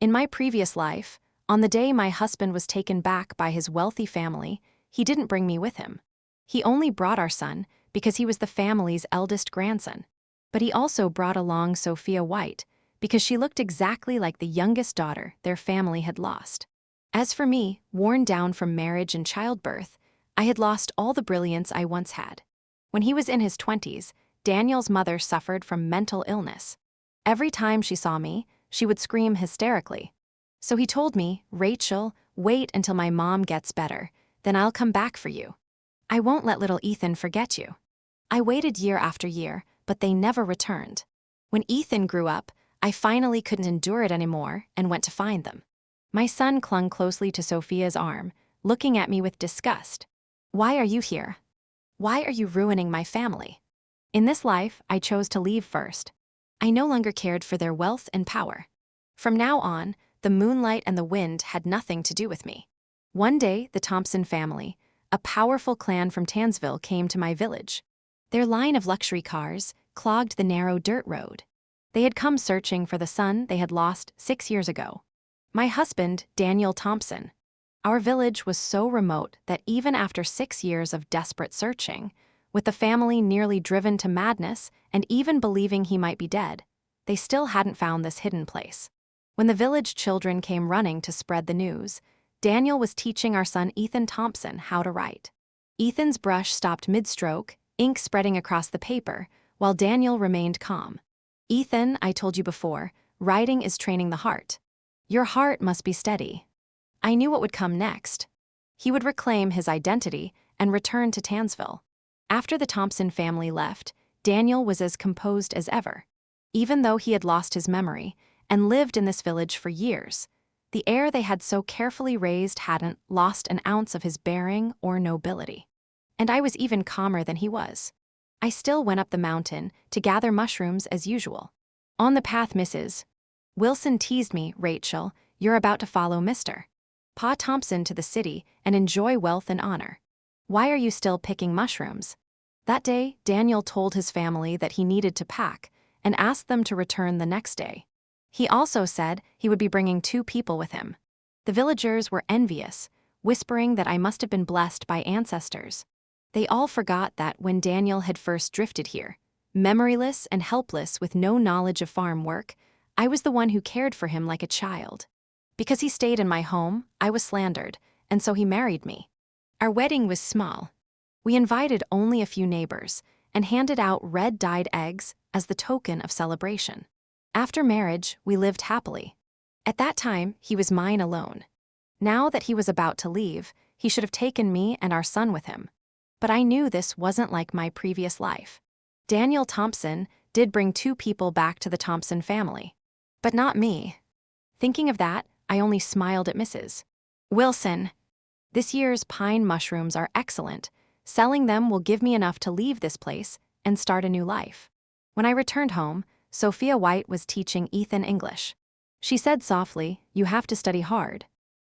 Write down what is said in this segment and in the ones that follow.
In my previous life, on the day my husband was taken back by his wealthy family, he didn't bring me with him. He only brought our son because he was the family's eldest grandson. But he also brought along Sophia White because she looked exactly like the youngest daughter their family had lost. As for me, worn down from marriage and childbirth, I had lost all the brilliance I once had. When he was in his 20s, Daniel's mother suffered from mental illness. Every time she saw me, she would scream hysterically. So he told me, "Rachel, wait until my mom gets better, then I'll come back for you. I won't let little Ethan forget you." I waited year after year, but they never returned. When Ethan grew up, I finally couldn't endure it anymore and went to find them. My son clung closely to Sophia's arm, looking at me with disgust. "Why are you here? Why are you ruining my family?" In this life, I chose to leave first. I no longer cared for their wealth and power. From now on, the moonlight and the wind had nothing to do with me. One day, the Thompson family, a powerful clan from Townsville, came to my village. Their line of luxury cars clogged the narrow dirt road. They had come searching for the son they had lost 6 years ago. My husband, Daniel Thompson. Our village was so remote that even after 6 years of desperate searching, with the family nearly driven to madness and even believing he might be dead, they still hadn't found this hidden place. When the village children came running to spread the news, Daniel was teaching our son Ethan Thompson how to write. Ethan's brush stopped mid-stroke, ink spreading across the paper, while Daniel remained calm. "Ethan, I told you before, writing is training the heart. Your heart must be steady." I knew what would come next. He would reclaim his identity and return to Townsville. After the Thompson family left, Daniel was as composed as ever. Even though he had lost his memory and lived in this village for years, the heir they had so carefully raised hadn't lost an ounce of his bearing or nobility. And I was even calmer than he was. I still went up the mountain to gather mushrooms as usual. On the path, Mrs. Wilson teased me, "Rachel, you're about to follow Mr. Pa Thompson to the city and enjoy wealth and honor. Why are you still picking mushrooms?" That day, Daniel told his family that he needed to pack and asked them to return the next day. He also said he would be bringing 2 people with him. The villagers were envious, whispering that I must have been blessed by ancestors. They all forgot that when Daniel had first drifted here, memoryless and helpless with no knowledge of farm work, I was the one who cared for him like a child. Because he stayed in my home, I was slandered, and so he married me. Our wedding was small. We invited only a few neighbors and handed out red-dyed eggs as the token of celebration. After marriage, we lived happily. At that time, he was mine alone. Now that he was about to leave, he should have taken me and our son with him. But I knew this wasn't like my previous life. Daniel Thompson did bring 2 people back to the Thompson family. But not me. Thinking of that, I only smiled at Mrs. Wilson. "This year's pine mushrooms are excellent. Selling them will give me enough to leave this place and start a new life." When I returned home, Sophia White was teaching Ethan English. She said softly, "You have to study hard.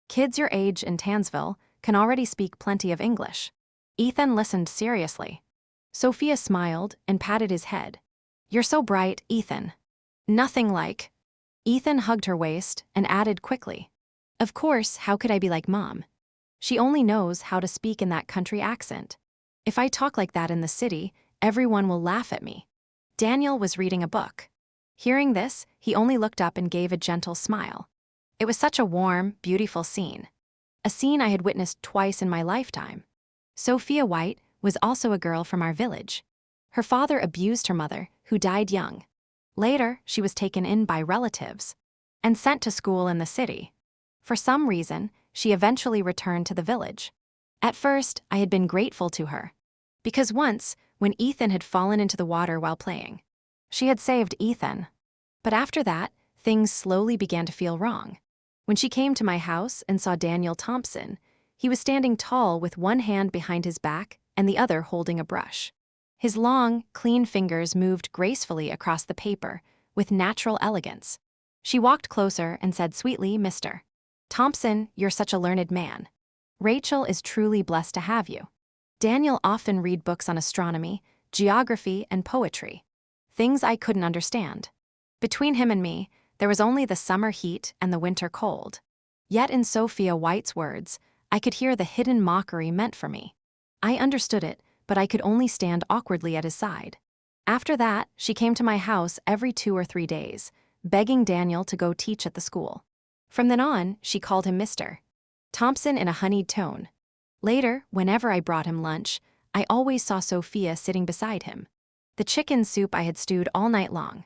Kids your age in Townsville can already speak plenty of English." Ethan listened seriously. Sophia smiled and patted his head. "You're so bright, Ethan." "Nothing like." Ethan hugged her waist and added quickly, "Of course, how could I be like Mom? She only knows how to speak in that country accent. If I talk like that in the city, everyone will laugh at me." Daniel was reading a book. Hearing this, he only looked up and gave a gentle smile. It was such a warm, beautiful scene. A scene I had witnessed twice in my lifetime. Sophia White was also a girl from our village. Her father abused her mother, who died young. Later, she was taken in by relatives and sent to school in the city. For some reason, she eventually returned to the village. At first, I had been grateful to her. Because once, when Ethan had fallen into the water while playing, she had saved Ethan. But after that, things slowly began to feel wrong. When she came to my house and saw Daniel Thompson, he was standing tall with one hand behind his back and the other holding a brush. His long, clean fingers moved gracefully across the paper with natural elegance. She walked closer and said sweetly, "Mr. Thompson, you're such a learned man. Rachel is truly blessed to have you." Daniel often read books on astronomy, geography, and poetry, things I couldn't understand. Between him and me, There was only the summer heat and the winter cold. Yet in Sophia White's words, I could hear the hidden mockery meant for me. I understood it, but I could only stand awkwardly at his side. After that, she came to my house every 2 or 3 days, begging Daniel to go teach at the school. From then on, she called him Mr. Thompson in a honeyed tone. Later, whenever I brought him lunch, I always saw Sophia sitting beside him. The chicken soup I had stewed all night long.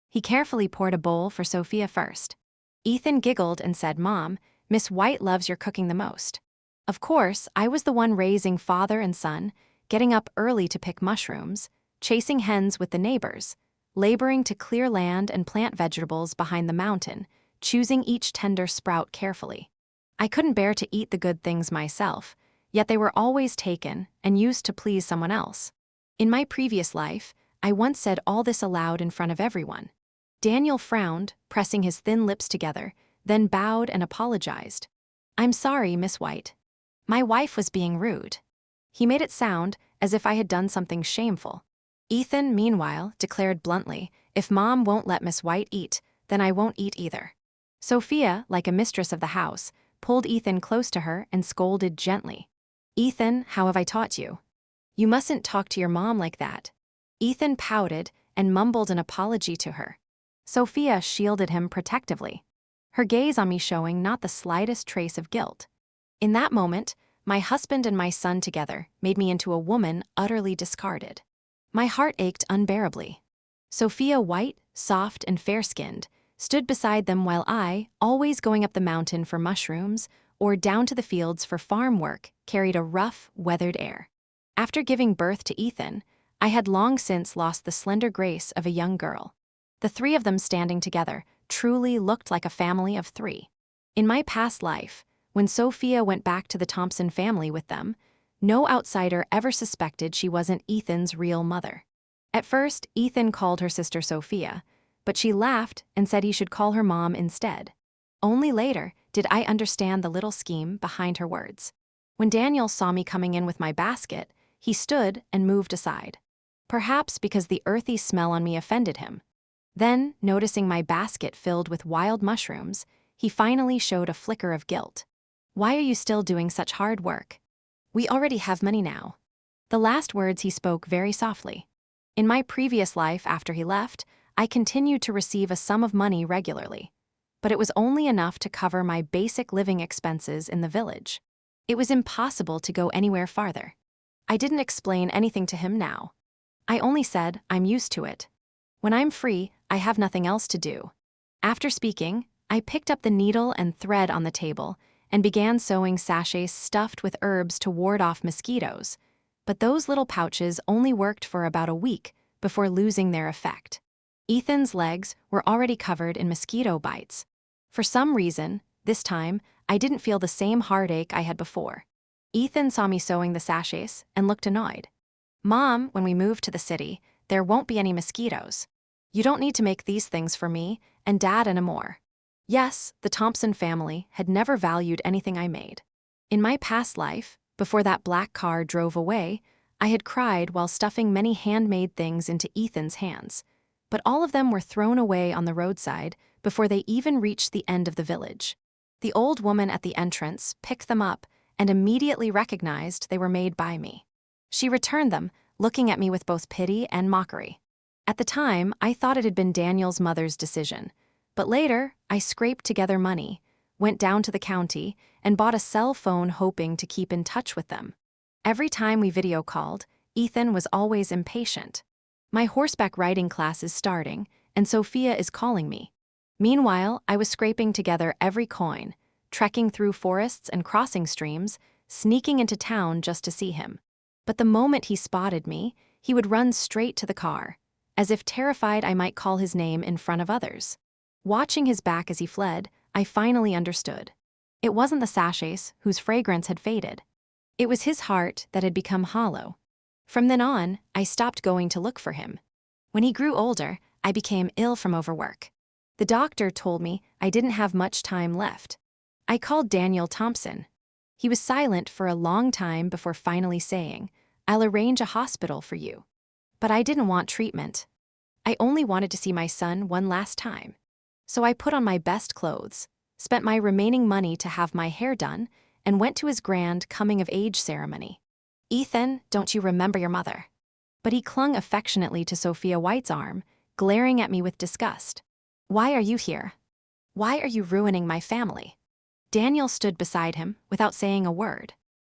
He carefully poured a bowl for Sophia first. Ethan giggled and said, "Mom, Miss White loves your cooking the most." Of course, I was the one raising father and son, getting up early to pick mushrooms, chasing hens with the neighbors, laboring to clear land and plant vegetables behind the mountain, choosing each tender sprout carefully. I couldn't bear to eat the good things myself, yet they were always taken and used to please someone else. In my previous life, I once said all this aloud in front of everyone. Daniel frowned, pressing his thin lips together, then bowed and apologized. "I'm sorry, Miss White. My wife was being rude." He made it sound as if I had done something shameful. Ethan, meanwhile, declared bluntly, "If Mom won't let Miss White eat, then I won't eat either." Sophia, like a mistress of the house, pulled Ethan close to her and scolded gently. "Ethan, how have I taught you? You mustn't talk to your mom like that." Ethan pouted and mumbled an apology to her. Sophia shielded him protectively, her gaze on me showing not the slightest trace of guilt. In that moment, my husband and my son together made me into a woman utterly discarded. My heart ached unbearably. Sophia White, soft and fair-skinned, stood beside them while I, always going up the mountain for mushrooms or down to the fields for farm work, carried a rough, weathered air. After giving birth to Ethan, I had long since lost the slender grace of a young girl. The 3 of them standing together truly looked like a family of 3. In my past life, when Sophia went back to the Thompson family with them, no outsider ever suspected she wasn't Ethan's real mother. At first, Ethan called her sister Sophia, but she laughed and said he should call her mom instead. Only later did I understand the little scheme behind her words. When Daniel saw me coming in with my basket, he stood and moved aside. Perhaps because the earthy smell on me offended him. Then, noticing my basket filled with wild mushrooms, he finally showed a flicker of guilt. "Why are you still doing such hard work? We already have money now." The last words he spoke very softly. In my previous life after he left, I continued to receive a sum of money regularly. But it was only enough to cover my basic living expenses in the village. It was impossible to go anywhere farther. I didn't explain anything to him now. I only said, "I'm used to it. When I'm free, I have nothing else to do." After speaking, I picked up the needle and thread on the table and began sewing sachets stuffed with herbs to ward off mosquitoes. But those little pouches only worked for about a week before losing their effect. Ethan's legs were already covered in mosquito bites. For some reason, this time, I didn't feel the same heartache I had before. Ethan saw me sewing the sachets and looked annoyed. "Mom, when we move to the city, there won't be any mosquitoes. You don't need to make these things for me and Dad anymore." Yes, the Thompson family had never valued anything I made. In my past life, before that black car drove away, I had cried while stuffing many handmade things into Ethan's hands. But all of them were thrown away on the roadside before they even reached the end of the village. The old woman at the entrance picked them up and immediately recognized they were made by me. She returned them, looking at me with both pity and mockery. At the time, I thought it had been Daniel's mother's decision. But later, I scraped together money, went down to the county, and bought a cell phone hoping to keep in touch with them. Every time we video called, Ethan was always impatient. My horseback riding class is starting, and Sophia is calling me. Meanwhile, I was scraping together every coin, trekking through forests and crossing streams, sneaking into town just to see him. But the moment he spotted me, he would run straight to the car, as if terrified I might call his name in front of others. Watching his back as he fled, I finally understood. It wasn't the sachets whose fragrance had faded. It was his heart that had become hollow. From then on, I stopped going to look for him. When he grew older, I became ill from overwork. The doctor told me I didn't have much time left. I called Daniel Thompson. He was silent for a long time before finally saying, "I'll arrange a hospital for you." But I didn't want treatment. I only wanted to see my son one last time. So I put on my best clothes, spent my remaining money to have my hair done, and went to his grand coming-of-age ceremony. "Ethan, don't you remember your mother?" But he clung affectionately to Sophia White's arm, glaring at me with disgust. "Why are you here? Why are you ruining my family?" Daniel stood beside him without saying a word.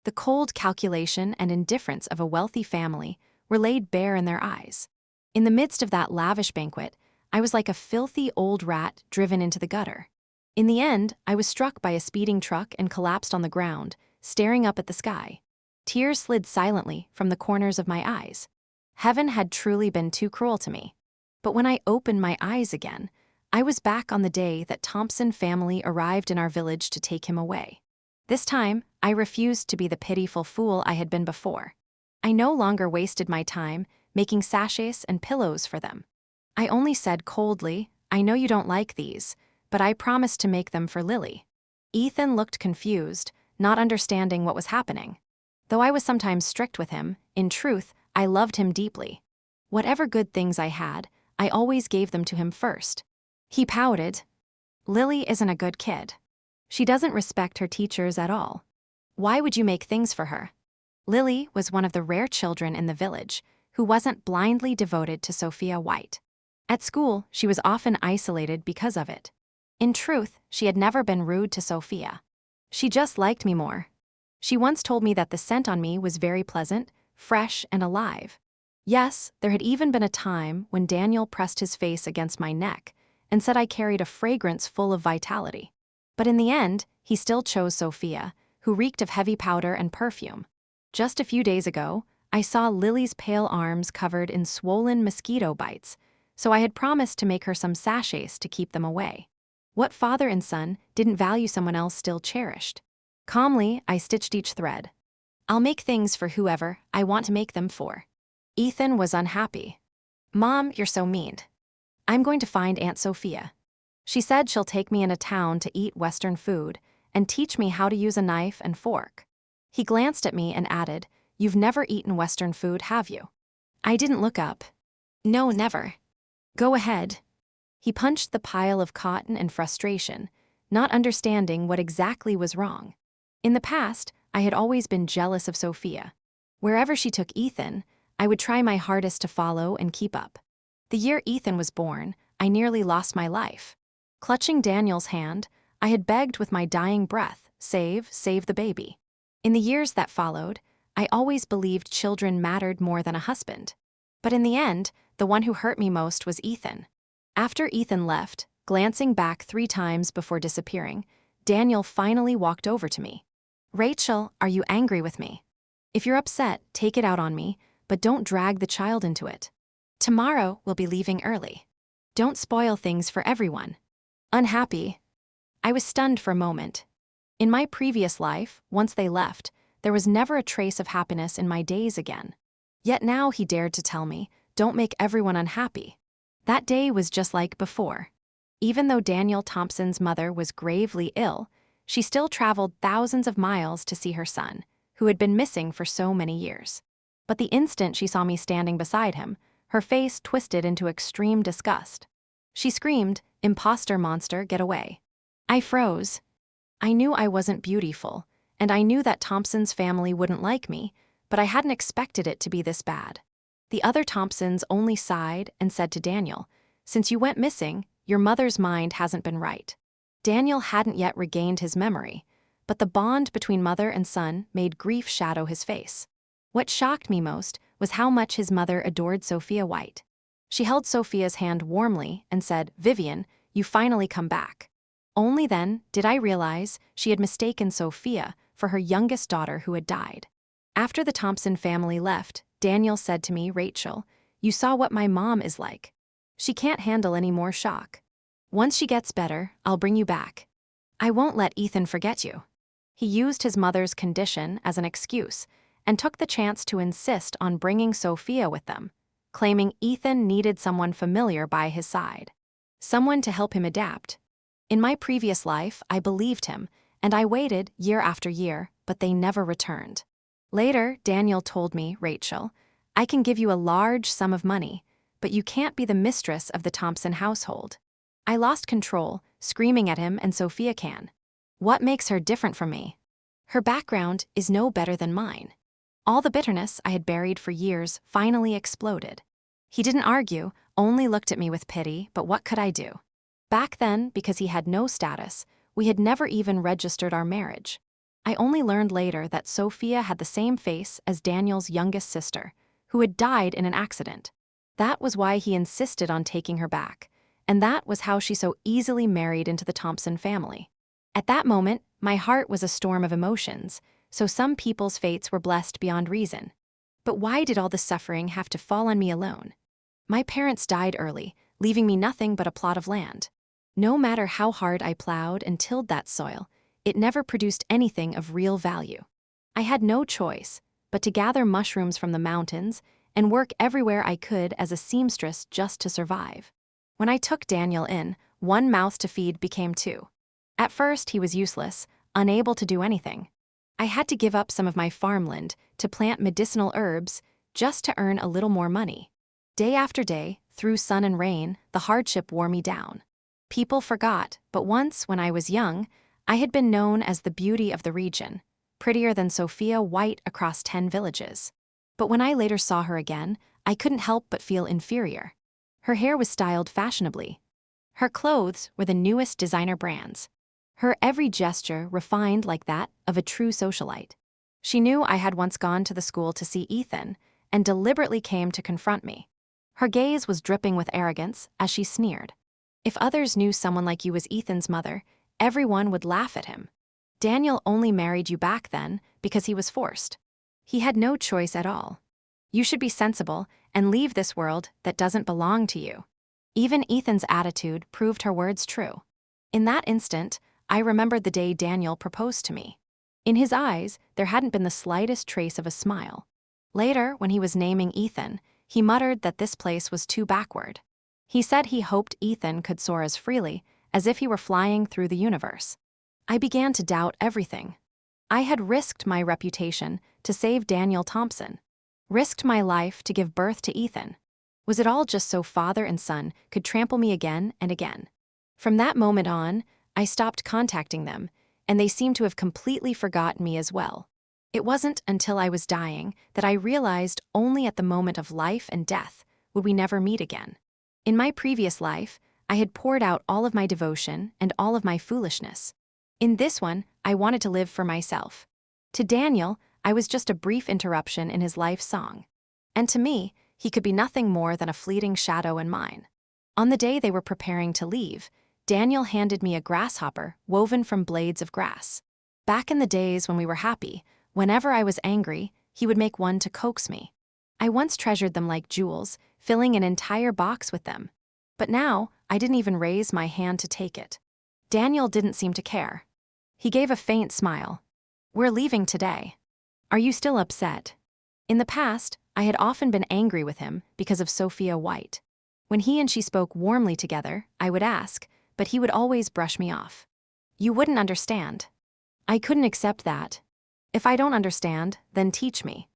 The cold calculation and indifference of a wealthy family were laid bare in their eyes. In the midst of that lavish banquet, I was like a filthy old rat driven into the gutter. In the end, I was struck by a speeding truck and collapsed on the ground, staring up at the sky. Tears slid silently from the corners of my eyes. Heaven had truly been too cruel to me. But when I opened my eyes again, I was back on the day that Thompson family arrived in our village to take him away. This time, I refused to be the pitiful fool I had been before. I no longer wasted my time making sachets and pillows for them. I only said coldly, "I know you don't like these, but I promised to make them for Lily." Ethan looked confused, not understanding what was happening. Though I was sometimes strict with him, in truth, I loved him deeply. Whatever good things I had, I always gave them to him first. He pouted. "Lily isn't a good kid. She doesn't respect her teachers at all. Why would you make things for her?" Lily was one of the rare children in the village who wasn't blindly devoted to Sophia White. At school, she was often isolated because of it. In truth, she had never been rude to Sophia. She just liked me more. She once told me that the scent on me was very pleasant, fresh, and alive. Yes, there had even been a time when Daniel pressed his face against my neck and said I carried a fragrance full of vitality. But in the end, he still chose Sophia, who reeked of heavy powder and perfume. Just a few days ago, I saw Lily's pale arms covered in swollen mosquito bites, so I had promised to make her some sachets to keep them away. What father and son didn't value someone else still cherished? Calmly, I stitched each thread. "I'll make things for whoever I want to make them for." Ethan was unhappy. "Mom, you're so mean. I'm going to find Aunt Sophia. She said she'll take me in a town to eat Western food and teach me how to use a knife and fork." He glanced at me and added, "You've never eaten Western food, have you?" I didn't look up. "No, never." "Go ahead." He punched the pile of cotton in frustration, not understanding what exactly was wrong. In the past, I had always been jealous of Sophia. Wherever she took Ethan, I would try my hardest to follow and keep up. The year Ethan was born, I nearly lost my life. Clutching Daniel's hand, I had begged with my dying breath, save the baby." In the years that followed, I always believed children mattered more than a husband. But in the end, the one who hurt me most was Ethan. After Ethan left, glancing back 3 times before disappearing, Daniel finally walked over to me. "Rachel, are you angry with me? If you're upset, take it out on me, but don't drag the child into it. Tomorrow we'll be leaving early. Don't spoil things for everyone." "Unhappy?" I was stunned for a moment. In my previous life, once they left, there was never a trace of happiness in my days again. Yet now he dared to tell me, "Don't make everyone unhappy." That day was just like before. Even though Daniel Thompson's mother was gravely ill, she still traveled thousands of miles to see her son, who had been missing for so many years. But the instant she saw me standing beside him, her face twisted into extreme disgust. She screamed, "Imposter monster, get away." I froze. I knew I wasn't beautiful, and I knew that Thompson's family wouldn't like me, but I hadn't expected it to be this bad. The other Thompsons only sighed and said to Daniel, "Since you went missing, your mother's mind hasn't been right." Daniel hadn't yet regained his memory, but the bond between mother and son made grief shadow his face. What shocked me most was how much his mother adored Sophia White. She held Sophia's hand warmly and said, "Vivian, you finally come back." Only then did I realize she had mistaken Sophia for her youngest daughter who had died. After the Thompson family left, Daniel said to me, "Rachel, you saw what my mom is like. She can't handle any more shock. Once she gets better, I'll bring you back. I won't let Ethan forget you." He used his mother's condition as an excuse and took the chance to insist on bringing Sophia with them, claiming Ethan needed someone familiar by his side, someone to help him adapt. In my previous life, I believed him, and I waited year after year, but they never returned. Later, Daniel told me, "Rachel, I can give you a large sum of money, but you can't be the mistress of the Thompson household." I lost control, screaming at him and Sophia can. What makes her different from me? Her background is no better than mine. All the bitterness I had buried for years finally exploded. He didn't argue, only looked at me with pity, but what could I do? Back then, because he had no status, we had never even registered our marriage. I only learned later that Sophia had the same face as Daniel's youngest sister, who had died in an accident. That was why he insisted on taking her back, and that was how she so easily married into the Thompson family. At that moment, my heart was a storm of emotions, so some people's fates were blessed beyond reason. But why did all the suffering have to fall on me alone? My parents died early, leaving me nothing but a plot of land. No matter how hard I plowed and tilled that soil, it never produced anything of real value. I had no choice but to gather mushrooms from the mountains and work everywhere I could as a seamstress just to survive. When I took Daniel in, one mouth to feed became two. At first, he was useless, unable to do anything. I had to give up some of my farmland to plant medicinal herbs just to earn a little more money. Day after day, through sun and rain, the hardship wore me down. People forgot, but once, when I was young, I had been known as the beauty of the region, prettier than Sophia White across 10 villages. But when I later saw her again, I couldn't help but feel inferior. Her hair was styled fashionably. Her clothes were the newest designer brands. Her every gesture refined like that of a true socialite. She knew I had once gone to the school to see Ethan, and deliberately came to confront me. Her gaze was dripping with arrogance as she sneered. If others knew someone like you was Ethan's mother, everyone would laugh at him. Daniel only married you back then because he was forced. He had no choice at all. You should be sensible and leave this world that doesn't belong to you. Even Ethan's attitude proved her words true. In that instant, I remembered the day Daniel proposed to me. In his eyes, there hadn't been the slightest trace of a smile. Later, when he was naming Ethan, he muttered that this place was too backward. He said he hoped Ethan could soar as freely as if he were flying through the universe. I began to doubt everything. I had risked my reputation to save Daniel Thompson, risked my life to give birth to Ethan. Was it all just so father and son could trample me again and again? From that moment on, I stopped contacting them, and they seemed to have completely forgotten me as well. It wasn't until I was dying that I realized only at the moment of life and death would we never meet again. In my previous life, I had poured out all of my devotion and all of my foolishness. In this one, I wanted to live for myself. To Daniel, I was just a brief interruption in his life song. And to me, he could be nothing more than a fleeting shadow in mine. On the day they were preparing to leave, Daniel handed me a grasshopper woven from blades of grass. Back in the days when we were happy, whenever I was angry, he would make one to coax me. I once treasured them like jewels, filling an entire box with them. But now, I didn't even raise my hand to take it. Daniel didn't seem to care. He gave a faint smile. "We're leaving today. Are you still upset?" In the past, I had often been angry with him because of Sophia White. When he and she spoke warmly together, I would ask, but he would always brush me off. "You wouldn't understand." I couldn't accept that. "If I don't understand, then teach me."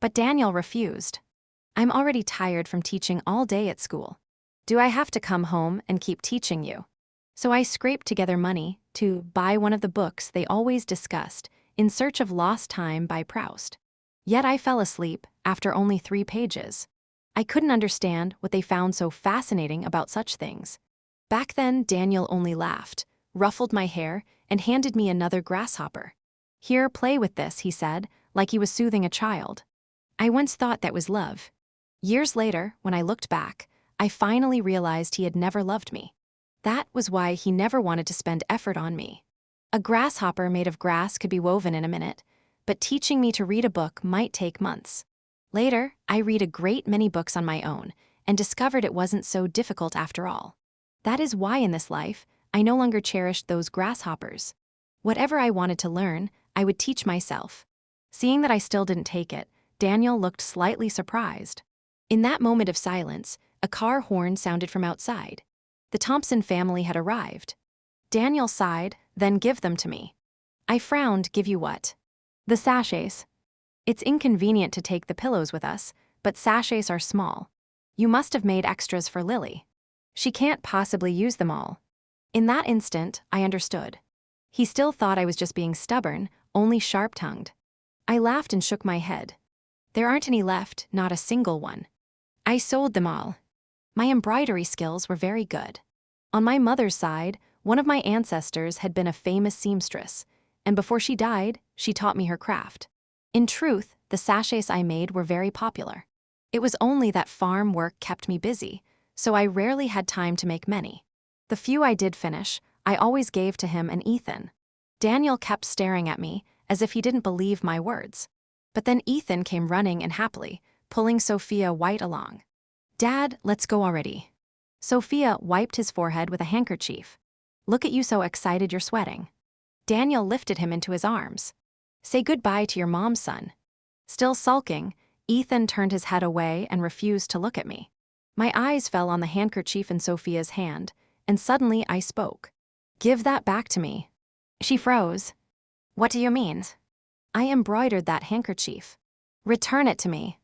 But Daniel refused. "I'm already tired from teaching all day at school. Do I have to come home and keep teaching you?" So I scraped together money to buy one of the books they always discussed, In Search of Lost Time by Proust. Yet I fell asleep after only 3 pages. I couldn't understand what they found so fascinating about such things. Back then, Daniel only laughed, ruffled my hair, and handed me another grasshopper. "Here, play with this," he said, like he was soothing a child. I once thought that was love. Years later, when I looked back, I finally realized he had never loved me. That was why he never wanted to spend effort on me. A grasshopper made of grass could be woven in a minute, but teaching me to read a book might take months. Later, I read a great many books on my own and discovered it wasn't so difficult after all. That is why in this life, I no longer cherished those grasshoppers. Whatever I wanted to learn, I would teach myself. Seeing that I still didn't take it, Daniel looked slightly surprised. In that moment of silence, a car horn sounded from outside. The Thompson family had arrived. Daniel sighed, "Then give them to me." I frowned. "Give you what?" "The sachets. It's inconvenient to take the pillows with us, but sachets are small. You must have made extras for Lily." She can't possibly use them all. In that instant, I understood. He still thought I was just being stubborn, only sharp-tongued. I laughed and shook my head. There aren't any left, not a single one. I sold them all. My embroidery skills were very good. On my mother's side, one of my ancestors had been a famous seamstress, and before she died, she taught me her craft. In truth, the sachets I made were very popular. It was only that farm work kept me busy, so I rarely had time to make many. The few I did finish, I always gave to him and Ethan. Daniel kept staring at me, as if he didn't believe my words. But then Ethan came running and happily, pulling Sophia White along. "Dad, let's go already." Sophia wiped his forehead with a handkerchief. "Look at you so excited you're sweating." Daniel lifted him into his arms. "Say goodbye to your mom, son." Still sulking, Ethan turned his head away and refused to look at me. My eyes fell on the handkerchief in Sophia's hand, and suddenly I spoke. "Give that back to me." She froze. "What do you mean?" "I embroidered that handkerchief." "Return it to me."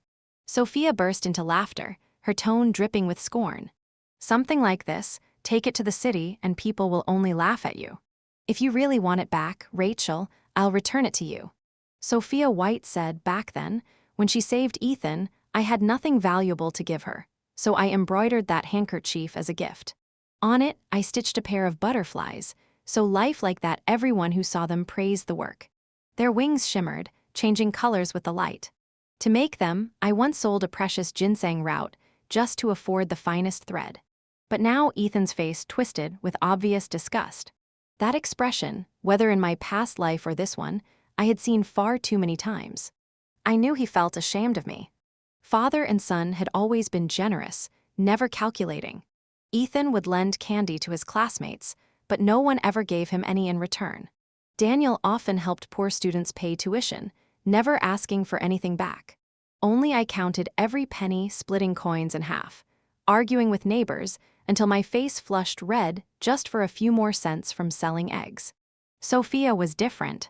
Sophia burst into laughter, her tone dripping with scorn. "Something like this, take it to the city and people will only laugh at you. If you really want it back, Rachel, I'll return it to you." Sophia White said back then, when she saved Ethan, I had nothing valuable to give her, so I embroidered that handkerchief as a gift. On it, I stitched a pair of butterflies, so lifelike that everyone who saw them praised the work. Their wings shimmered, changing colors with the light. To make them, I once sold a precious ginseng root, just to afford the finest thread. But now Ethan's face twisted with obvious disgust. That expression, whether in my past life or this one, I had seen far too many times. I knew he felt ashamed of me. Father and son had always been generous, never calculating. Ethan would lend candy to his classmates, but no one ever gave him any in return. Daniel often helped poor students pay tuition, never asking for anything back. Only I counted every penny, splitting coins in half, arguing with neighbors until my face flushed red just for a few more cents from selling eggs. Sophia was different.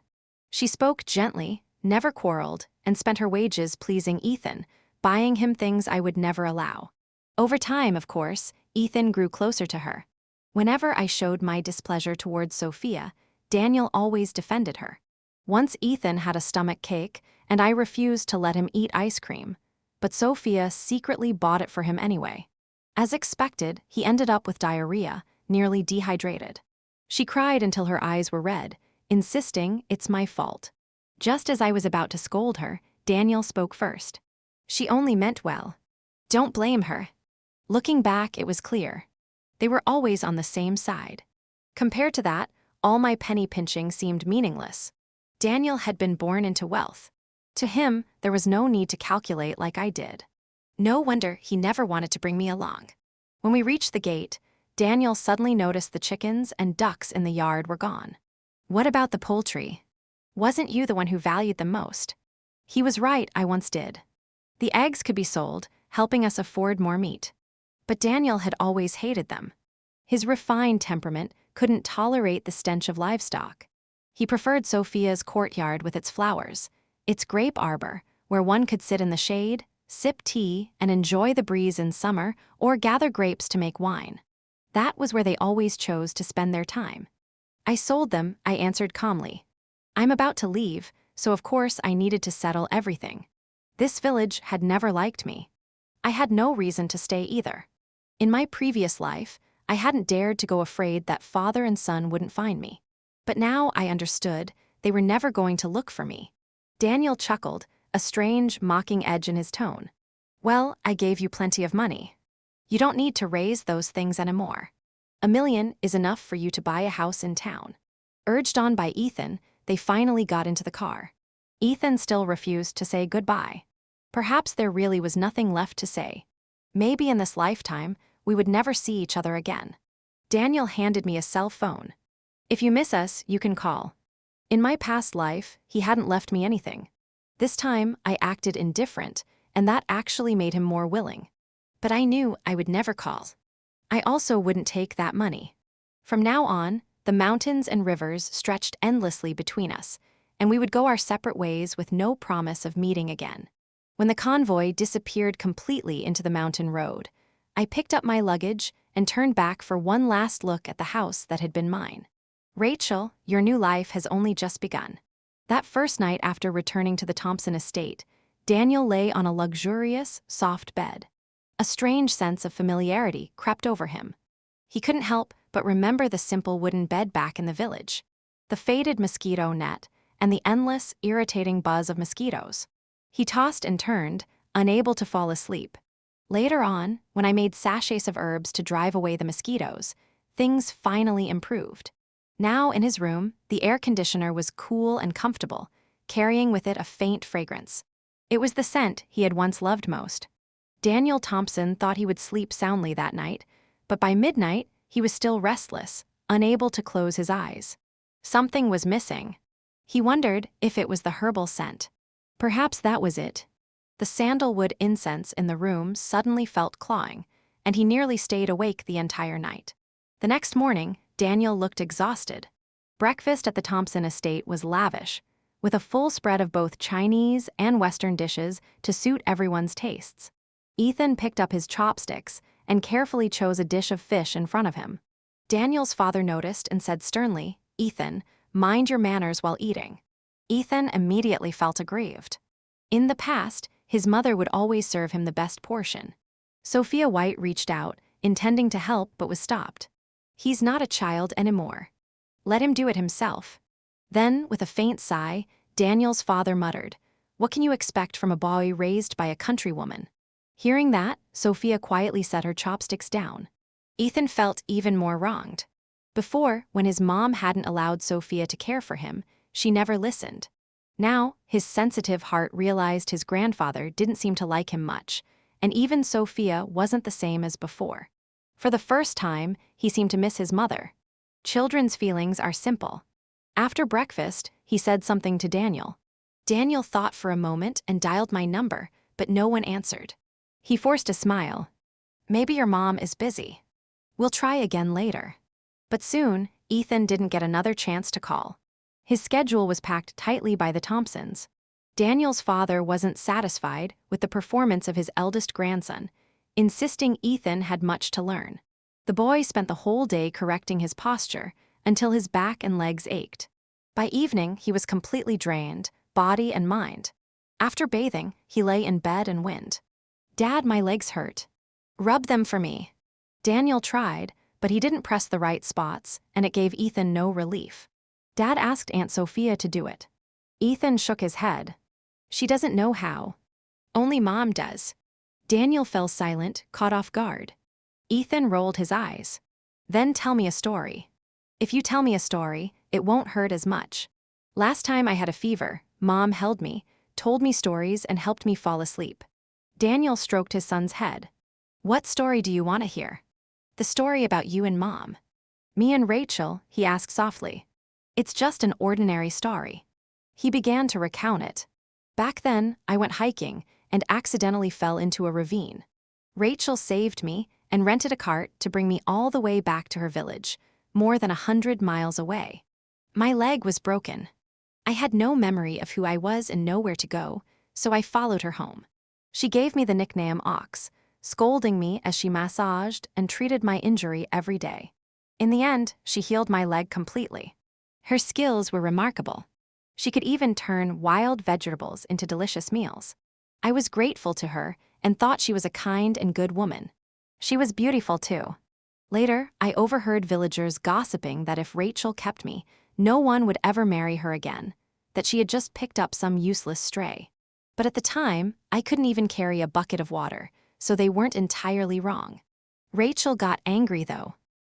She spoke gently, never quarreled, and spent her wages pleasing Ethan, buying him things I would never allow. Over time, of course, Ethan grew closer to her. Whenever I showed my displeasure towards Sophia, Daniel always defended her. Once Ethan had a stomach ache, and I refused to let him eat ice cream, but Sophia secretly bought it for him anyway. As expected, he ended up with diarrhea, nearly dehydrated. She cried until her eyes were red, insisting it's my fault. Just as I was about to scold her, Daniel spoke first. "She only meant well. Don't blame her." Looking back, it was clear. They were always on the same side. Compared to that, all my penny pinching seemed meaningless. Daniel had been born into wealth. To him, there was no need to calculate like I did. No wonder he never wanted to bring me along. When we reached the gate, Daniel suddenly noticed the chickens and ducks in the yard were gone. "What about the poultry? Wasn't you the one who valued them most?" He was right, I once did. The eggs could be sold, helping us afford more meat. But Daniel had always hated them. His refined temperament couldn't tolerate the stench of livestock. He preferred Sophia's courtyard with its flowers, its grape arbor, where one could sit in the shade, sip tea, and enjoy the breeze in summer, or gather grapes to make wine. That was where they always chose to spend their time. "I sold them," I answered calmly. "I'm about to leave, so of course I needed to settle everything. This village had never liked me. I had no reason to stay either. In my previous life, I hadn't dared to go afraid that father and son wouldn't find me. But now I understood they were never going to look for me." Daniel chuckled, a strange, mocking edge in his tone. "Well, I gave you plenty of money. You don't need to raise those things anymore. $1 million is enough for you to buy a house in town." Urged on by Ethan, they finally got into the car. Ethan still refused to say goodbye. Perhaps there really was nothing left to say. Maybe in this lifetime, we would never see each other again. Daniel handed me a cell phone. "If you miss us, you can call." In my past life, he hadn't left me anything. This time, I acted indifferent, and that actually made him more willing. But I knew I would never call. I also wouldn't take that money. From now on, the mountains and rivers stretched endlessly between us, and we would go our separate ways with no promise of meeting again. When the convoy disappeared completely into the mountain road, I picked up my luggage and turned back for one last look at the house that had been mine. Rachel, your new life has only just begun. That first night after returning to the Thompson estate, Daniel lay on a luxurious, soft bed. A strange sense of familiarity crept over him. He couldn't help but remember the simple wooden bed back in the village, the faded mosquito net, and the endless, irritating buzz of mosquitoes. He tossed and turned, unable to fall asleep. Later on, when I made sachets of herbs to drive away the mosquitoes, things finally improved. Now, in his room, the air conditioner was cool and comfortable, carrying with it a faint fragrance. It was the scent he had once loved most. Daniel Thompson thought he would sleep soundly that night, but by midnight, he was still restless, unable to close his eyes. Something was missing. He wondered if it was the herbal scent. Perhaps that was it. The sandalwood incense in the room suddenly felt clawing, and he nearly stayed awake the entire night. The next morning, Daniel looked exhausted. Breakfast at the Thompson estate was lavish, with a full spread of both Chinese and Western dishes to suit everyone's tastes. Ethan picked up his chopsticks and carefully chose a dish of fish in front of him. Daniel's father noticed and said sternly, "Ethan, mind your manners while eating." Ethan immediately felt aggrieved. In the past, his mother would always serve him the best portion. Sophia White reached out, intending to help but was stopped. "He's not a child anymore. Let him do it himself." Then, with a faint sigh, Daniel's father muttered, "What can you expect from a boy raised by a countrywoman?" Hearing that, Sophia quietly set her chopsticks down. Ethan felt even more wronged. Before, when his mom hadn't allowed Sophia to care for him, she never listened. Now, his sensitive heart realized his grandfather didn't seem to like him much, and even Sophia wasn't the same as before. For the first time, he seemed to miss his mother. Children's feelings are simple. After breakfast, he said something to Daniel. Daniel thought for a moment and dialed my number, but no one answered. He forced a smile. "Maybe your mom is busy. We'll try again later." But soon, Ethan didn't get another chance to call. His schedule was packed tightly by the Thompsons. Daniel's father wasn't satisfied with the performance of his eldest grandson, insisting Ethan had much to learn. The boy spent the whole day correcting his posture until his back and legs ached. By evening, he was completely drained, body and mind. After bathing, he lay in bed and whined, "Dad, my legs hurt. Rub them for me." Daniel tried, but he didn't press the right spots, and it gave Ethan no relief. Dad asked Aunt Sophia to do it. Ethan shook his head. "She doesn't know how. Only Mom does." Daniel fell silent, caught off guard. Ethan rolled his eyes. "Then tell me a story. If you tell me a story, it won't hurt as much. Last time I had a fever, Mom held me, told me stories, and helped me fall asleep." Daniel stroked his son's head. "What story do you want to hear?" "The story about you and Mom." "Me and Rachel?" he asked softly. "It's just an ordinary story." He began to recount it. "Back then, I went hiking and accidentally fell into a ravine. Rachel saved me and rented a cart to bring me all the way back to her village, more than 100 miles away. My leg was broken. I had no memory of who I was and nowhere to go, so I followed her home. She gave me the nickname Ox, scolding me as she massaged and treated my injury every day. In the end, she healed my leg completely. Her skills were remarkable. She could even turn wild vegetables into delicious meals. I was grateful to her and thought she was a kind and good woman. She was beautiful too. Later, I overheard villagers gossiping that if Rachel kept me, no one would ever marry her again, that she had just picked up some useless stray. But at the time, I couldn't even carry a bucket of water, so they weren't entirely wrong. Rachel got angry though.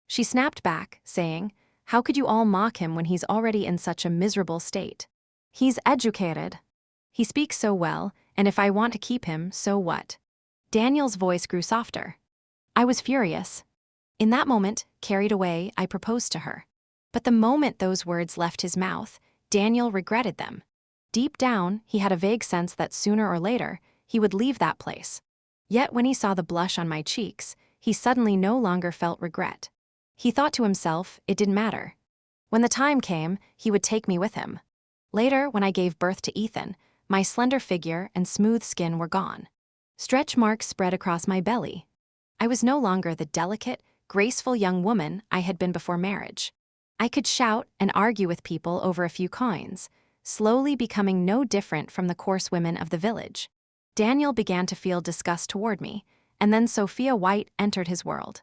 She snapped back, saying, "How could you all mock him when he's already in such a miserable state? He's educated. He speaks so well, and if I want to keep him, so what?" Daniel's voice grew softer. I was furious. In that moment, carried away, I proposed to her. But the moment those words left his mouth, Daniel regretted them. Deep down, he had a vague sense that sooner or later, he would leave that place. Yet when he saw the blush on my cheeks, he suddenly no longer felt regret. He thought to himself, it didn't matter. When the time came, he would take me with him. Later, when I gave birth to Ethan, my slender figure and smooth skin were gone. Stretch marks spread across my belly. I was no longer the delicate, graceful young woman I had been before marriage. I could shout and argue with people over a few coins, slowly becoming no different from the coarse women of the village. Daniel began to feel disgust toward me, and then Sophia White entered his world.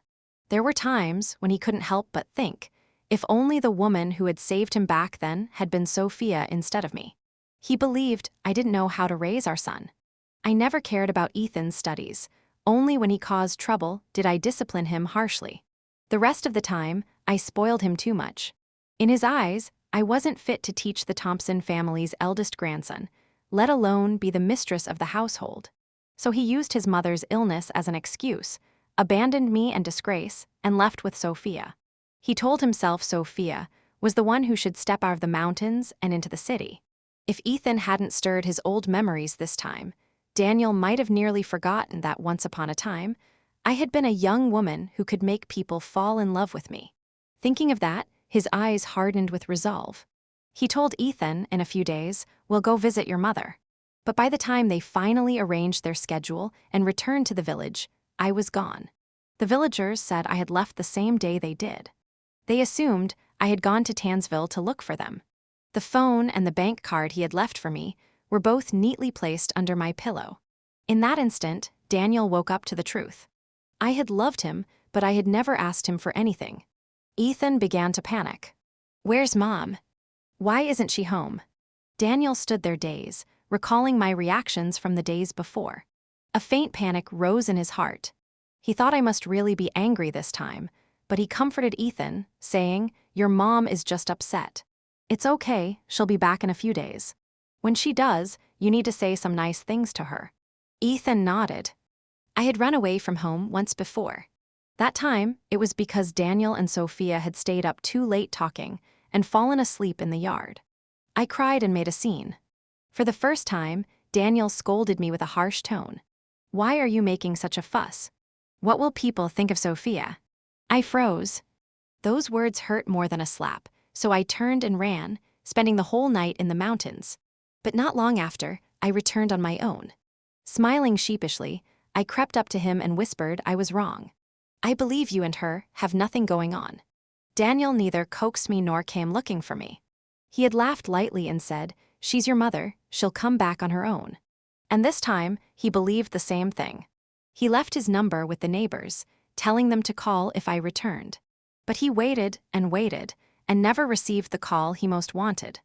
There were times when he couldn't help but think, if only the woman who had saved him back then had been Sophia instead of me. He believed I didn't know how to raise our son. I never cared about Ethan's studies. Only when he caused trouble did I discipline him harshly. The rest of the time, I spoiled him too much. In his eyes, I wasn't fit to teach the Thompson family's eldest grandson, let alone be the mistress of the household. So he used his mother's illness as an excuse, abandoned me and disgrace, and left with Sophia. He told himself Sophia was the one who should step out of the mountains and into the city. If Ethan hadn't stirred his old memories this time, Daniel might have nearly forgotten that once upon a time, I had been a young woman who could make people fall in love with me. Thinking of that, his eyes hardened with resolve. He told Ethan, in a few days, "We'll go visit your mother." But by the time they finally arranged their schedule and returned to the village, I was gone. The villagers said I had left the same day they did. They assumed I had gone to Tansville to look for them. The phone and the bank card he had left for me were both neatly placed under my pillow. In that instant, Daniel woke up to the truth. I had loved him, but I had never asked him for anything. Ethan began to panic. "Where's Mom? Why isn't she home?" Daniel stood there dazed, recalling my reactions from the days before. A faint panic rose in his heart. He thought I must really be angry this time, but he comforted Ethan, saying, "Your mom is just upset. It's okay, she'll be back in a few days. When she does, you need to say some nice things to her." Ethan nodded. I had run away from home once before. That time, it was because Daniel and Sophia had stayed up too late talking and fallen asleep in the yard. I cried and made a scene. For the first time, Daniel scolded me with a harsh tone. "Why are you making such a fuss? What will people think of Sophia?" I froze. Those words hurt more than a slap, so I turned and ran, spending the whole night in the mountains. But not long after, I returned on my own. Smiling sheepishly, I crept up to him and whispered I was wrong. "I believe you and her have nothing going on." Daniel neither coaxed me nor came looking for me. He had laughed lightly and said, "She's your mother, she'll come back on her own." And this time, he believed the same thing. He left his number with the neighbors, telling them to call if I returned. But he waited, and never received the call he most wanted.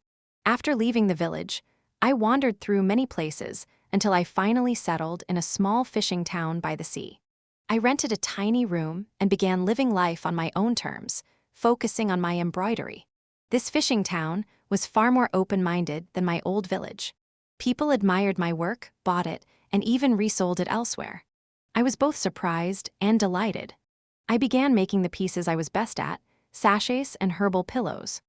After leaving the village, I wandered through many places until I finally settled in a small fishing town by the sea. I rented a tiny room and began living life on my own terms, focusing on my embroidery. This fishing town was far more open-minded than my old village. People admired my work, bought it, and even resold it elsewhere. I was both surprised and delighted. I began making the pieces I was best at, sachets and herbal pillows.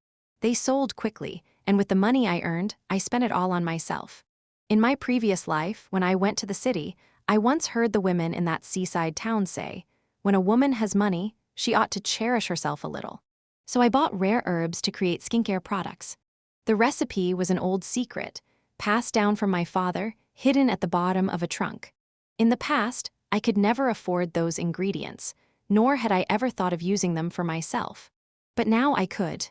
They sold quickly, and with the money I earned, I spent it all on myself. In my previous life, when I went to the city, I once heard the women in that seaside town say, "When a woman has money, she ought to cherish herself a little." So I bought rare herbs to create skincare products. The recipe was an old secret, passed down from my father, hidden at the bottom of a trunk. In the past, I could never afford those ingredients, nor had I ever thought of using them for myself. But now I could.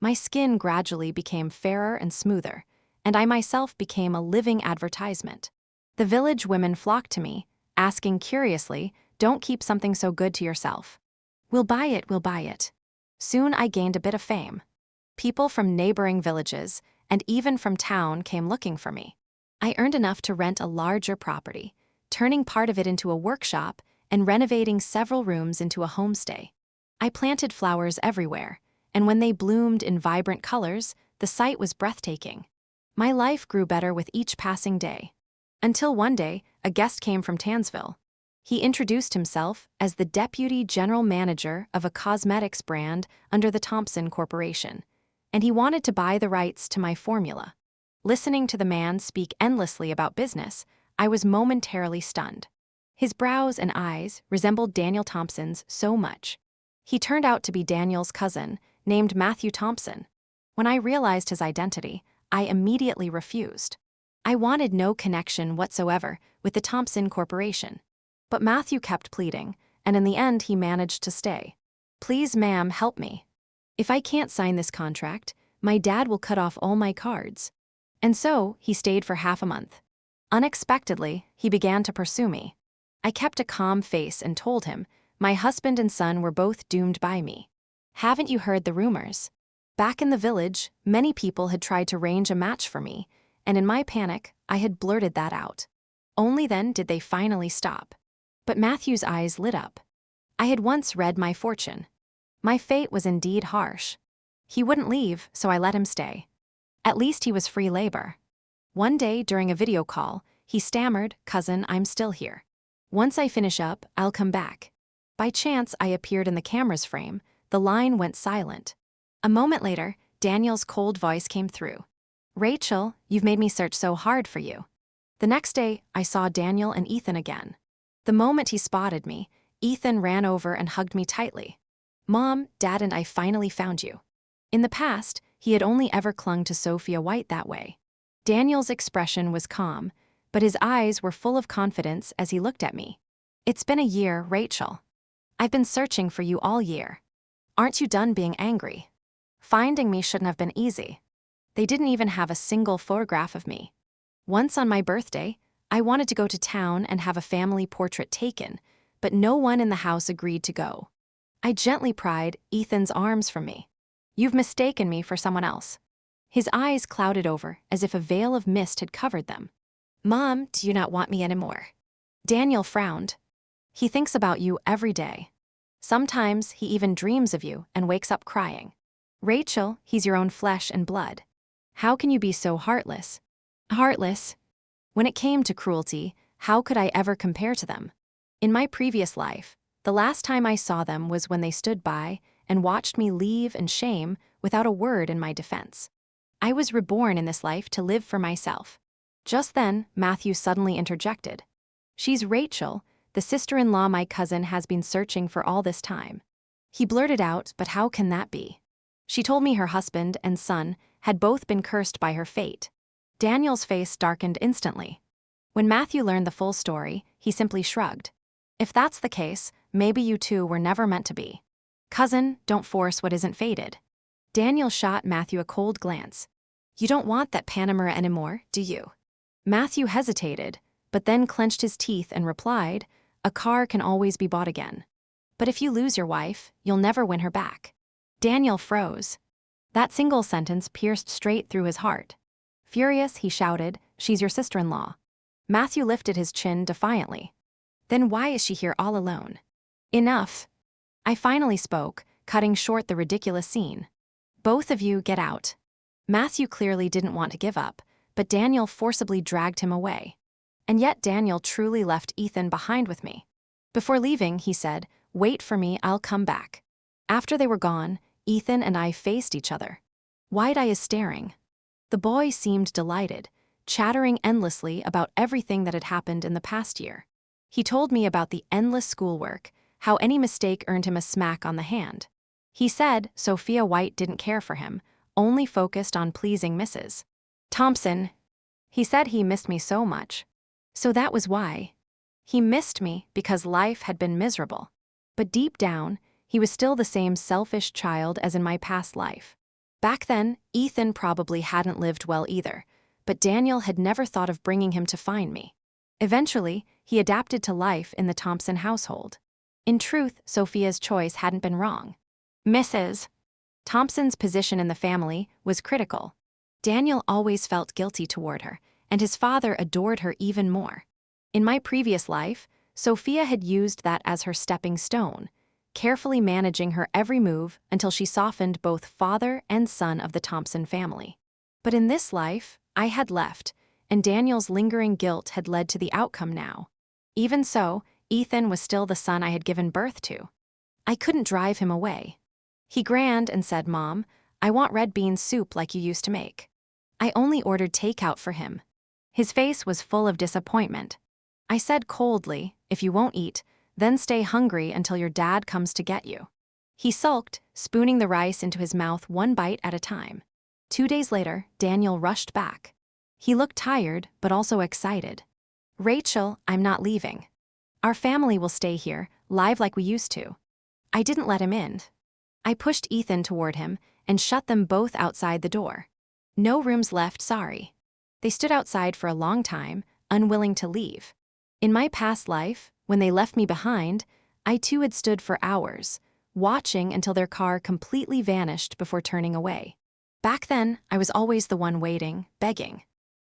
My skin gradually became fairer and smoother, and I myself became a living advertisement. The village women flocked to me, asking curiously, "Don't keep something so good to yourself. We'll buy it, we'll buy it." Soon I gained a bit of fame. People from neighboring villages, and even from town, came looking for me. I earned enough to rent a larger property, turning part of it into a workshop and renovating several rooms into a homestay. I planted flowers everywhere, and when they bloomed in vibrant colors, the sight was breathtaking. My life grew better with each passing day. Until one day, a guest came from Tansville. He introduced himself as the deputy general manager of a cosmetics brand under the Thompson Corporation, and he wanted to buy the rights to my formula. Listening to the man speak endlessly about business, I was momentarily stunned. His brows and eyes resembled Daniel Thompson's so much. He turned out to be Daniel's cousin, named Matthew Thompson. When I realized his identity, I immediately refused. I wanted no connection whatsoever with the Thompson Corporation. But Matthew kept pleading, and in the end he managed to stay. Please, ma'am, help me. If I can't sign this contract, my dad will cut off all my cards. And so, he stayed for half a month. Unexpectedly, he began to pursue me. I kept a calm face and told him, my husband and son were both doomed by me. Haven't you heard the rumors? Back in the village, many people had tried to arrange a match for me, and in my panic, I had blurted that out. Only then did they finally stop. But Matthew's eyes lit up. I had once read my fortune. My fate was indeed harsh. He wouldn't leave, so I let him stay. At least he was free labor. One day during a video call, he stammered, "Cousin, I'm still here. Once I finish up, I'll come back." By chance, I appeared in the camera's frame. The line went silent. A moment later, Daniel's cold voice came through. "Rachel, you've made me search so hard for you." The next day, I saw Daniel and Ethan again. The moment he spotted me, Ethan ran over and hugged me tightly. "Mom, Dad and I finally found you." In the past, he had only ever clung to Sophia White that way. Daniel's expression was calm, but his eyes were full of confidence as he looked at me. "It's been a year, Rachel. I've been searching for you all year. Aren't you done being angry? Finding me shouldn't have been easy. They didn't even have a single photograph of me. Once on my birthday, I wanted to go to town and have a family portrait taken, but no one in the house agreed to go. I gently pried Ethan's arms from me. "You've mistaken me for someone else." His eyes clouded over as if a veil of mist had covered them. "Mom, do you not want me anymore?" Daniel frowned. "He thinks about you every day. Sometimes he even dreams of you and wakes up crying. Rachel, he's your own flesh and blood. How can you be so heartless?" Heartless? When it came to cruelty, how could I ever compare to them? In my previous life, the last time I saw them was when they stood by and watched me leave in shame without a word in my defense. I was reborn in this life to live for myself. Just then, Matthew suddenly interjected. "She's Rachel, the sister-in-law my cousin has been searching for all this time." He blurted out, "But how can that be? She told me her husband and son had both been cursed by her fate." Daniel's face darkened instantly. When Matthew learned the full story, he simply shrugged. "If that's the case, maybe you two were never meant to be. Cousin, don't force what isn't fated." Daniel shot Matthew a cold glance. "You don't want that Panamera anymore, do you?" Matthew hesitated, but then clenched his teeth and replied, "A car can always be bought again. But if you lose your wife, you'll never win her back." Daniel froze. That single sentence pierced straight through his heart. Furious, he shouted, "She's your sister-in-law." Matthew lifted his chin defiantly. "Then why is she here all alone?" "Enough." I finally spoke, cutting short the ridiculous scene. "Both of you get out." Matthew clearly didn't want to give up, but Daniel forcibly dragged him away. And yet Daniel truly left Ethan behind with me. Before leaving, he said, "Wait for me, I'll come back." After they were gone, Ethan and I faced each other. Wide-eyed staring. The boy seemed delighted, chattering endlessly about everything that had happened in the past year. He told me about the endless schoolwork, how any mistake earned him a smack on the hand. He said Sophia White didn't care for him, only focused on pleasing Mrs. Thompson. He said he missed me so much. So that was why. He missed me because life had been miserable. But deep down, he was still the same selfish child as in my past life. Back then, Ethan probably hadn't lived well either, but Daniel had never thought of bringing him to find me. Eventually, he adapted to life in the Thompson household. In truth, Sophia's choice hadn't been wrong. Mrs. Thompson's position in the family was critical. Daniel always felt guilty toward her, and his father adored her even more. In my previous life, Sophia had used that as her stepping stone, carefully managing her every move until she softened both father and son of the Thompson family. But in this life, I had left, and Daniel's lingering guilt had led to the outcome now. Even so, Ethan was still the son I had given birth to. I couldn't drive him away. He grinned and said, "Mom, I want red bean soup like you used to make." I only ordered takeout for him. His face was full of disappointment. I said coldly, "If you won't eat, then stay hungry until your dad comes to get you." He sulked, spooning the rice into his mouth one bite at a time. 2 days later, Daniel rushed back. He looked tired, but also excited. "Rachel, I'm not leaving. Our family will stay here, live like we used to. I didn't let him in. I pushed Ethan toward him and shut them both outside the door. No rooms left, sorry. They stood outside for a long time, unwilling to leave. In my past life, when they left me behind, I too had stood for hours, watching until their car completely vanished before turning away. Back then, I was always the one waiting, begging.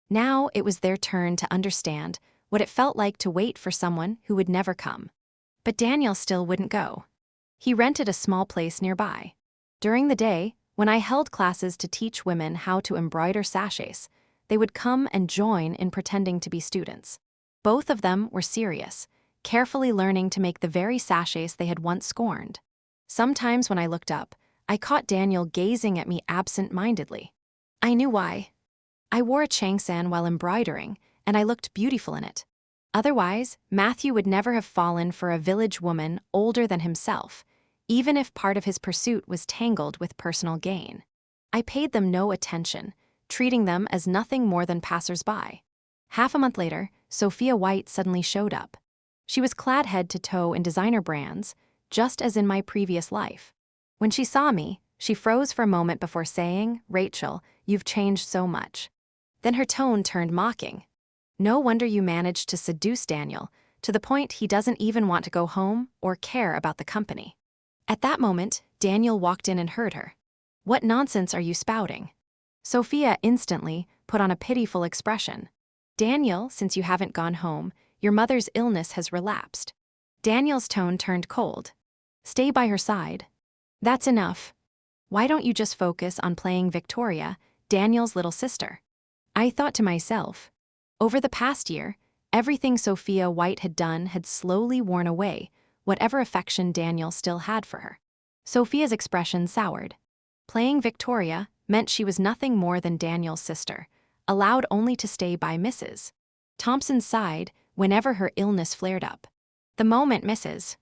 Now it was their turn to understand what it felt like to wait for someone who would never come. But Daniel still wouldn't go. He rented a small place nearby. During the day, when I held classes to teach women how to embroider sachets, they would come and join in pretending to be students. Both of them were serious, carefully learning to make the very sachets they had once scorned. Sometimes when I looked up, I caught Daniel gazing at me absent-mindedly. I knew why. I wore a changsan while embroidering, and I looked beautiful in it. Otherwise, Matthew would never have fallen for a village woman older than himself, even if part of his pursuit was tangled with personal gain. I paid them no attention, treating them as nothing more than passers-by. Half a month later, Sophia White suddenly showed up. She was clad head to toe in designer brands, just as in my previous life. When she saw me, she froze for a moment before saying, "Rachel, you've changed so much." Then her tone turned mocking. "No wonder you managed to seduce Daniel, to the point he doesn't even want to go home or care about the company." At that moment, Daniel walked in and heard her. "What nonsense are you spouting?" Sophia instantly put on a pitiful expression. "Daniel, since you haven't gone home, your mother's illness has relapsed." Daniel's tone turned cold. "Stay by her side." "That's enough. Why don't you just focus on playing Victoria, Daniel's little sister?" I thought to myself. Over the past year, everything Sophia White had done had slowly worn away, whatever affection Daniel still had for her. Sophia's expression soured. Playing Victoria meant she was nothing more than Daniel's sister, allowed only to stay by Mrs. Thompson's side whenever her illness flared up. The moment Mrs.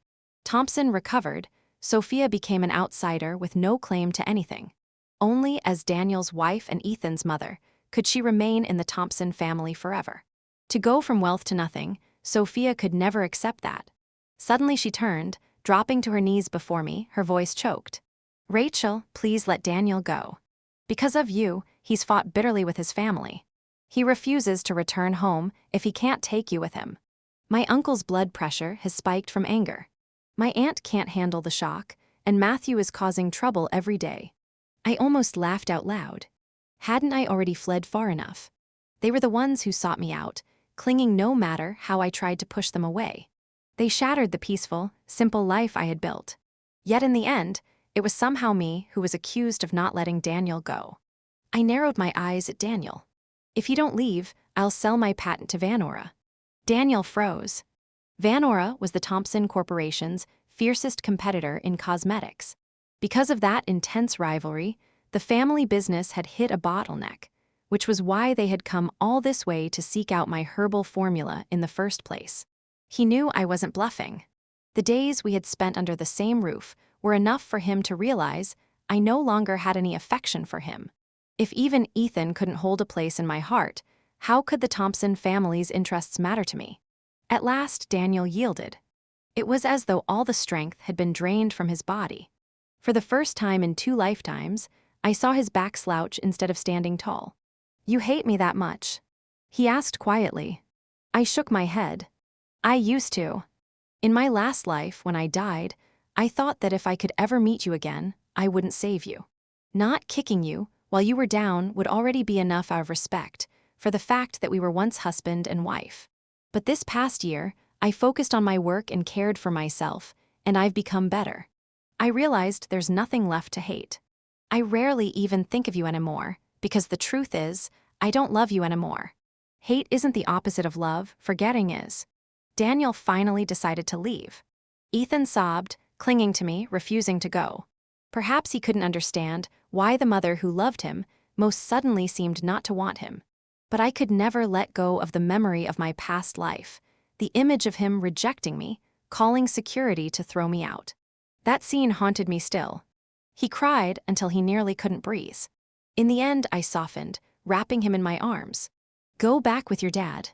Thompson recovered, Sophia became an outsider with no claim to anything. Only as Daniel's wife and Ethan's mother could she remain in the Thompson family forever. To go from wealth to nothing, Sophia could never accept that. Suddenly she turned, dropping to her knees before me, her voice choked. "Rachel, please let Daniel go. Because of you, he's fought bitterly with his family. He refuses to return home if he can't take you with him. My uncle's blood pressure has spiked from anger. My aunt can't handle the shock, and Matthew is causing trouble every day." I almost laughed out loud. Hadn't I already fled far enough? They were the ones who sought me out, clinging no matter how I tried to push them away. They shattered the peaceful, simple life I had built. Yet in the end, it was somehow me who was accused of not letting Daniel go. I narrowed my eyes at Daniel. "If you don't leave, I'll sell my patent to Vanora." Daniel froze. Vanora was the Thompson Corporation's fiercest competitor in cosmetics. Because of that intense rivalry, the family business had hit a bottleneck, which was why they had come all this way to seek out my herbal formula in the first place. He knew I wasn't bluffing. The days we had spent under the same roof were enough for him to realize I no longer had any affection for him. If even Ethan couldn't hold a place in my heart, how could the Thompson family's interests matter to me? At last, Daniel yielded. It was as though all the strength had been drained from his body. For the first time in 2 lifetimes, I saw his back slouch instead of standing tall. "You hate me that much?" he asked quietly. I shook my head. "I used to. In my last life, when I died, I thought that if I could ever meet you again, I wouldn't save you. Not kicking you while you were down would already be enough out of respect for the fact that we were once husband and wife. But this past year, I focused on my work and cared for myself, and I've become better. I realized there's nothing left to hate. I rarely even think of you anymore, because the truth is, I don't love you anymore. Hate isn't the opposite of love, forgetting is." Daniel finally decided to leave. Ethan sobbed, clinging to me, refusing to go. Perhaps he couldn't understand why the mother who loved him most suddenly seemed not to want him. But I could never let go of the memory of my past life, the image of him rejecting me, calling security to throw me out. That scene haunted me still. He cried until he nearly couldn't breathe. In the end, I softened, wrapping him in my arms. "Go back with your dad.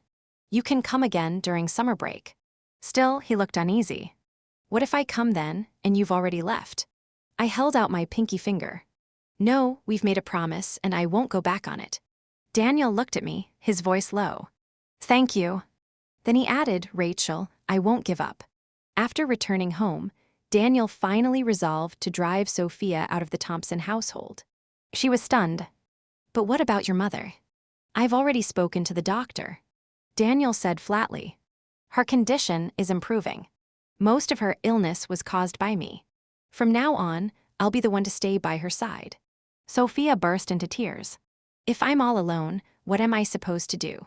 You can come again during summer break." Still, he looked uneasy. What if I come then, and you've already left? I held out my pinky finger. No, we've made a promise, and I won't go back on it. Daniel looked at me, his voice low. Thank you. Then he added, Rachel, I won't give up. After returning home, Daniel finally resolved to drive Sophia out of the Thompson household. She was stunned. But what about your mother? I've already spoken to the doctor. Daniel said flatly. Her condition is improving. Most of her illness was caused by me. From now on, I'll be the one to stay by her side. Sophia burst into tears. If I'm all alone, what am I supposed to do?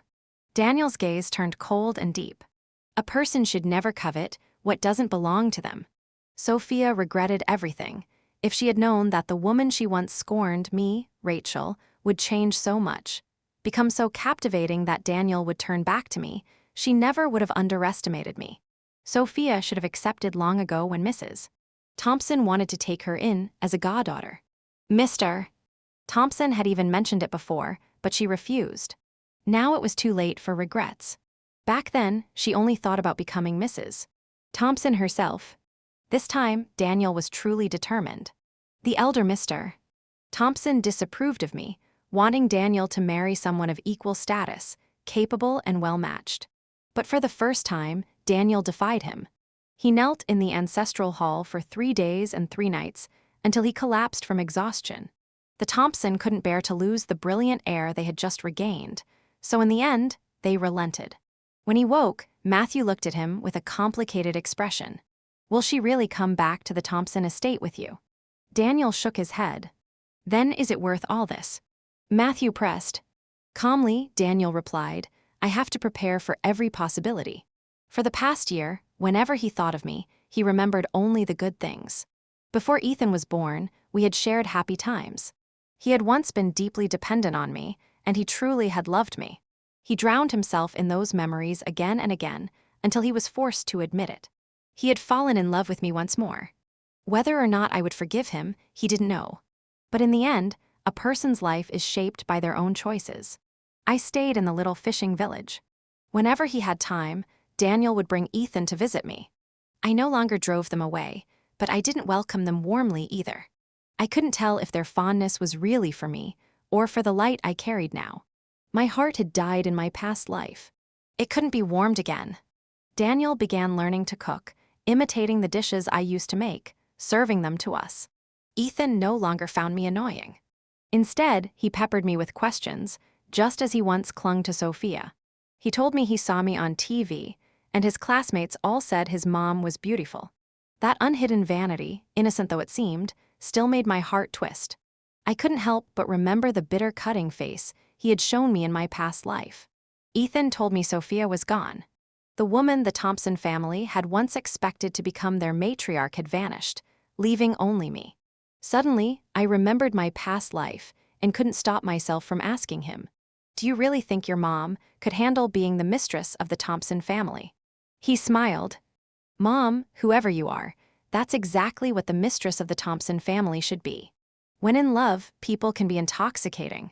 Daniel's gaze turned cold and deep. A person should never covet what doesn't belong to them. Sophia regretted everything. If she had known that the woman she once scorned, me, Rachel, would change so much, become so captivating that Daniel would turn back to me, she never would have underestimated me. Sophia should have accepted long ago when Mrs. Thompson wanted to take her in as a goddaughter. Mr. Thompson had even mentioned it before, but she refused. Now it was too late for regrets. Back then, she only thought about becoming Mrs. Thompson herself. This time, Daniel was truly determined. The elder Mr. Thompson disapproved of me, wanting Daniel to marry someone of equal status, capable and well-matched. But for the first time, Daniel defied him. He knelt in the ancestral hall for 3 days and 3 nights until he collapsed from exhaustion. The Thompson couldn't bear to lose the brilliant heir they had just regained, so in the end, they relented. When he woke, Matthew looked at him with a complicated expression. Will she really come back to the Thompson estate with you? Daniel shook his head. Then is it worth all this? Matthew pressed. Calmly, Daniel replied, I have to prepare for every possibility. For the past year, whenever he thought of me, he remembered only the good things. Before Ethan was born, we had shared happy times. He had once been deeply dependent on me, and he truly had loved me. He drowned himself in those memories again and again until he was forced to admit it. He had fallen in love with me once more. Whether or not I would forgive him, he didn't know. But in the end, a person's life is shaped by their own choices. I stayed in the little fishing village. Whenever he had time, Daniel would bring Ethan to visit me. I no longer drove them away, but I didn't welcome them warmly either. I couldn't tell if their fondness was really for me or for the light I carried now. My heart had died in my past life. It couldn't be warmed again. Daniel began learning to cook, imitating the dishes I used to make, serving them to us. Ethan no longer found me annoying. Instead, he peppered me with questions, just as he once clung to Sophia. He told me he saw me on TV, and his classmates all said his mom was beautiful. That unhidden vanity, innocent though it seemed, still made my heart twist. I couldn't help but remember the bitter cutting face he had shown me in my past life. Ethan told me Sophia was gone. The woman the Thompson family had once expected to become their matriarch had vanished, leaving only me. Suddenly, I remembered my past life and couldn't stop myself from asking him, do you really think your mom could handle being the mistress of the Thompson family? He smiled. Mom, whoever you are, that's exactly what the mistress of the Thompson family should be. When in love, people can be intoxicating.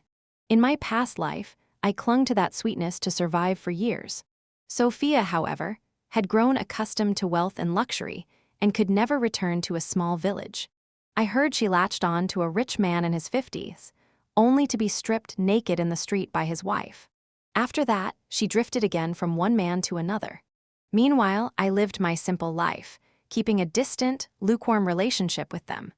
In my past life, I clung to that sweetness to survive for years. Sophia, however, had grown accustomed to wealth and luxury and could never return to a small village. I heard she latched on to a rich man in his 50s, only to be stripped naked in the street by his wife. After that, she drifted again from one man to another. Meanwhile, I lived my simple life, keeping a distant, lukewarm relationship with them.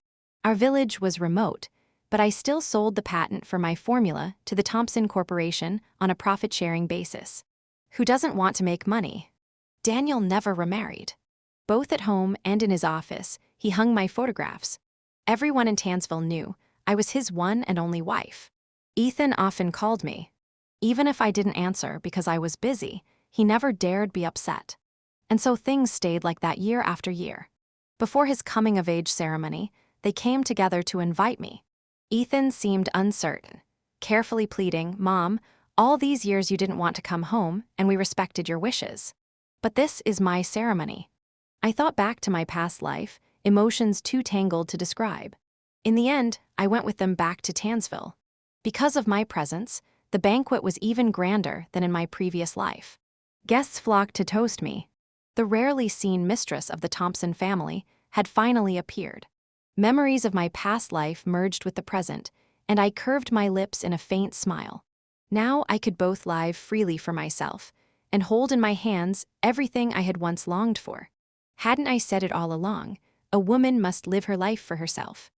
Our village was remote, but I still sold the patent for my formula to the Thompson Corporation on a profit-sharing basis. Who doesn't want to make money? Daniel never remarried. Both at home and in his office, he hung my photographs. Everyone in Tansville knew I was his one and only wife. Ethan often called me. Even if I didn't answer because I was busy, he never dared be upset. And so things stayed like that year after year. Before his coming-of-age ceremony, they came together to invite me. Ethan seemed uncertain, carefully pleading, Mom, all these years you didn't want to come home, and we respected your wishes. But this is my ceremony. I thought back to my past life, emotions too tangled to describe. In the end, I went with them back to Tansville. Because of my presence, the banquet was even grander than in my previous life. Guests flocked to toast me. The rarely seen mistress of the Thompson family had finally appeared. Memories of my past life merged with the present, and I curved my lips in a faint smile. Now I could both live freely for myself and hold in my hands everything I had once longed for. Hadn't I said it all along? A woman must live her life for herself.